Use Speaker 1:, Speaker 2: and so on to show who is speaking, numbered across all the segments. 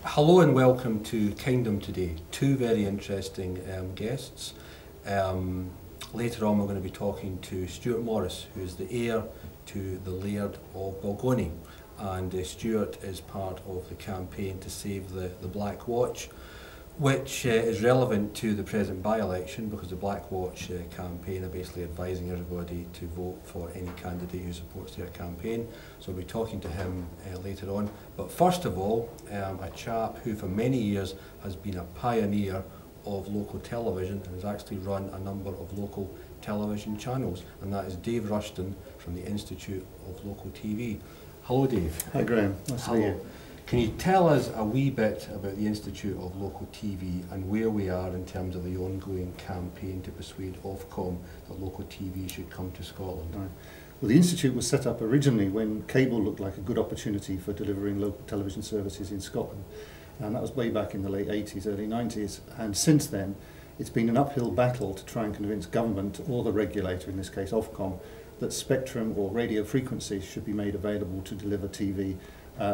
Speaker 1: Hello and welcome to Kingdom Today. Two very interesting guests. Later on we're going to be talking to Scot Morris, who is the heir to the Laird of Balgony, and Stuart is part of the campaign to save the Black Watch, which is relevant to the present by-election because the Black Watch campaign are basically advising everybody to vote for any candidate who supports their campaign. So we'll be talking to him later on. But first of all, a chap who for many years has been a pioneer of local television and has actually run a number of local television channels, and that is Dave Rushton from the Institute of Local TV. Hello, Dave.
Speaker 2: Hi, Graeme. Nice to meet you.
Speaker 1: Can you tell us a wee bit about the Institute of Local TV and where we are in terms of the ongoing campaign to persuade Ofcom that local TV should come to Scotland?
Speaker 2: Right. Well, the Institute was set up originally when cable looked like a good opportunity for delivering local television services in Scotland. And that was way back in the late 80s, early 90s. And since then, it's been an uphill battle to try and convince government, or the regulator, in this case Ofcom, that spectrum or radio frequencies should be made available to deliver TV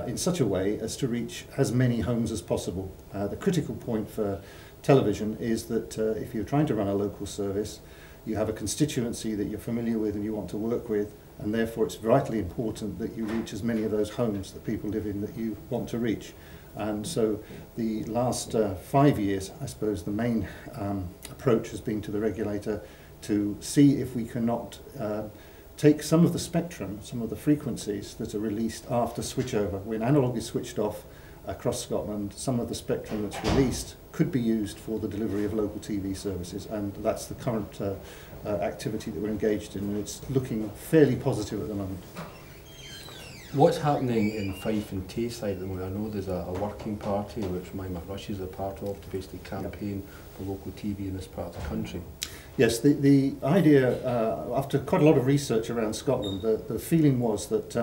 Speaker 2: in such a way as to reach as many homes as possible. The critical point for television is that if you're trying to run a local service, you have a constituency that you're familiar with and you want to work with, and therefore it's vitally important that you reach as many of those homes that people live in that you want to reach. And so the last 5 years, I suppose, the main approach has been to the regulator to see if we cannot take some of the spectrum, some of the frequencies that are released after switchover. When analogue is switched off across Scotland, some of the spectrum that's released could be used for the delivery of local TV services, and that's the current activity that we're engaged in, and it's looking fairly positive at the moment.
Speaker 1: What's happening in Fife and Tayside at the moment? I know there's a working party which MiMAC-Rushes are part of to basically campaign for local TV in this part of the country.
Speaker 2: Yes, the idea, after quite a lot of research around Scotland, the feeling was that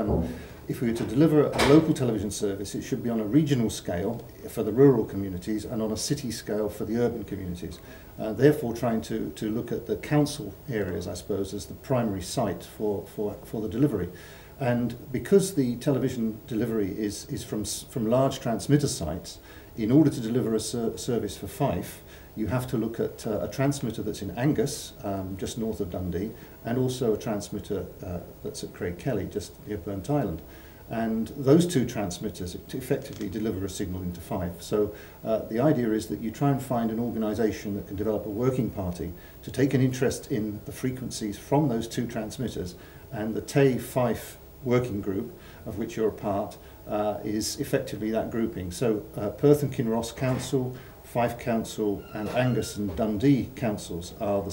Speaker 2: if we were to deliver a local television service, it should be on a regional scale for the rural communities and on a city scale for the urban communities. Therefore trying to look at the council areas, I suppose, as the primary site for the delivery. And because the television delivery is from large transmitter sites, in order to deliver a service for Fife, you have to look at a transmitter that's in Angus, just north of Dundee, and also a transmitter that's at Craigkelly, just near Burnt Island. And those two transmitters effectively deliver a signal into Fife. So the idea is that you try and find an organisation that can develop a working party to take an interest in the frequencies from those two transmitters, and the Tay-Fife working group, of which you're a part, is effectively that grouping. So Perth and Kinross Council, Fife Council and Angus and Dundee councils are the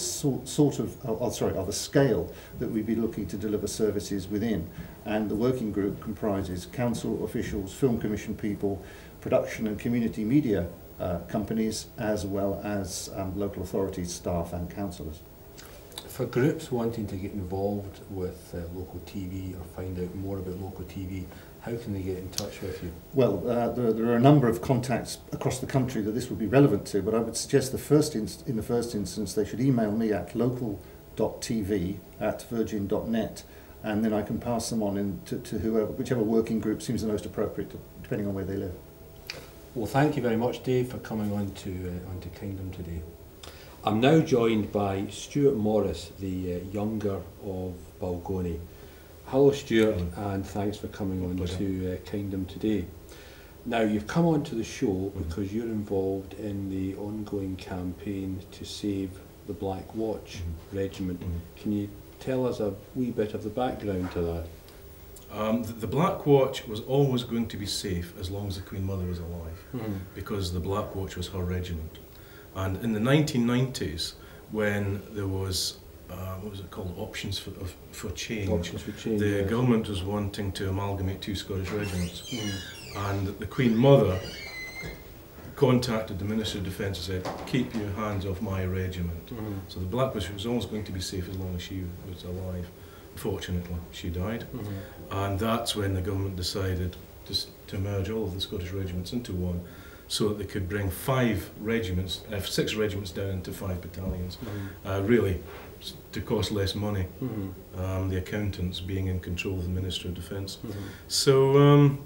Speaker 2: are the scale that we'd be looking to deliver services within, and the working group comprises council officials, film commission people, production and community media companies, as well as local authorities, staff and councillors.
Speaker 1: For groups wanting to get involved with local TV or find out more about local TV, how can they get in touch with you? Well,
Speaker 2: there are a number of contacts across the country that this would be relevant to, but I would suggest in the first instance they should email me at local.tv@virgin.net, and then I can pass them on to whichever working group seems the most appropriate, depending on where they live.
Speaker 1: Well, thank you very much, Dave, for coming on to Kingdom Today. I'm now joined by Scot Morris, the younger of Balgony. Hello, Stuart, and thanks for coming on to Kingdom Today. Now, you've come onto the show because you're involved in the ongoing campaign to save the Black Watch Regiment. Can you tell us a wee bit of the background to that?
Speaker 3: The Black Watch was always going to be safe as long as the Queen Mother was alive, because the Black Watch was her regiment. And in the 1990s, when there was what was it called? Options for change.
Speaker 1: Options for change.
Speaker 3: The government was wanting to amalgamate two Scottish regiments, and the Queen Mother contacted the Minister of Defence and said, "Keep your hands off my regiment." So the Black Watch was always going to be safe as long as she was alive. Unfortunately, she died, and that's when the government decided to merge all of the Scottish regiments into one, so that they could bring 6 regiments down into 5 battalions, really to cost less money, the accountants being in control of the Ministry of Defence. So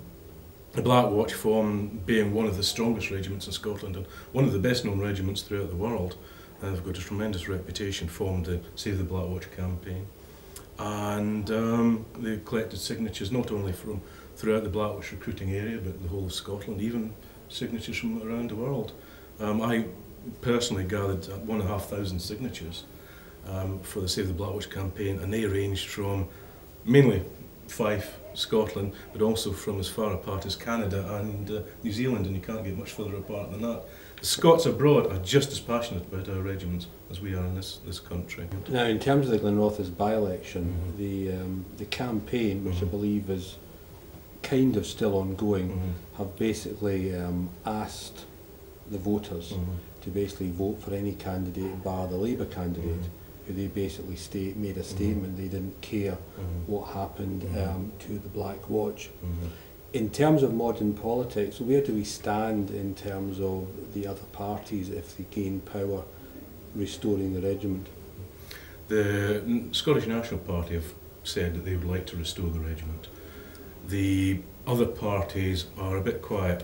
Speaker 3: The Black Watch form being one of the strongest regiments in Scotland and one of the best known regiments throughout the world. They've got a tremendous reputation, formed the Save the Black Watch campaign. And they collected signatures not only from throughout the Black Watch recruiting area, but the whole of Scotland, even signatures from around the world. I personally gathered 1,500 signatures for the Save the Black Watch campaign, and they ranged from mainly Fife, Scotland, but also from as far apart as Canada and New Zealand, and you can't get much further apart than that. The Scots abroad are just as passionate about our regiments as we are in this country.
Speaker 1: Now, in terms of the Glenrothes by-election, the campaign, which I believe is kind of still ongoing, have basically asked the voters to basically vote for any candidate bar the Labour candidate, who they basically made a statement they didn't care what happened to the Black Watch. In terms of modern politics, where do we stand in terms of the other parties if they gain power, restoring the regiment?
Speaker 3: The Scottish National Party have said that they would like to restore the regiment. The other parties are a bit quiet.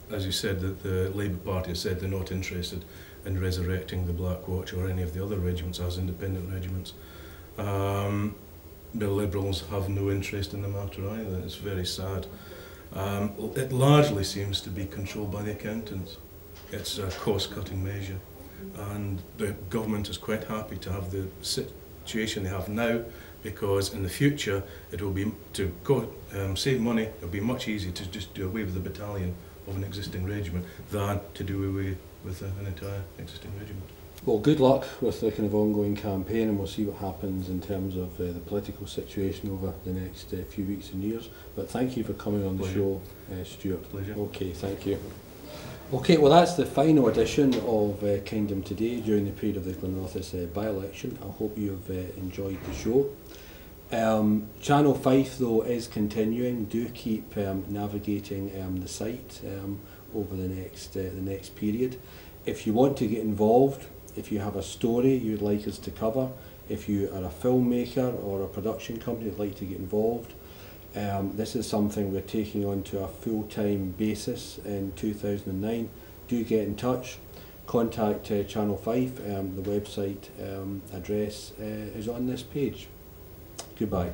Speaker 3: As you said, that the Labour Party has said they're not interested in resurrecting the Black Watch or any of the other regiments as independent regiments. The Liberals have no interest in the matter either. It's very sad. It largely seems to be controlled by the accountants. It's a cost-cutting measure, and the government is quite happy to have the situation they have now, because in the future it will be to save money. It will be much easier to just do away with the battalion of an existing regiment than to do away with an entire existing regiment.
Speaker 1: Well, good luck with the kind of ongoing campaign, and we'll see what happens in terms of the political situation over the next few weeks and years. But thank you for coming on the show, Stuart.
Speaker 3: Pleasure.
Speaker 1: Okay, thank you. Okay, well that's the final edition of Kingdom Today during the period of the Glenrothes by-election. I hope you've enjoyed the show. Channel Fife though is continuing. Do keep navigating the site over the next period. If you want to get involved, if you have a story you'd like us to cover, if you are a filmmaker or a production company that'd like to get involved, this is something we're taking on to a full-time basis in 2009. Do get in touch. Contact Channel 5. The website address is on this page. Goodbye.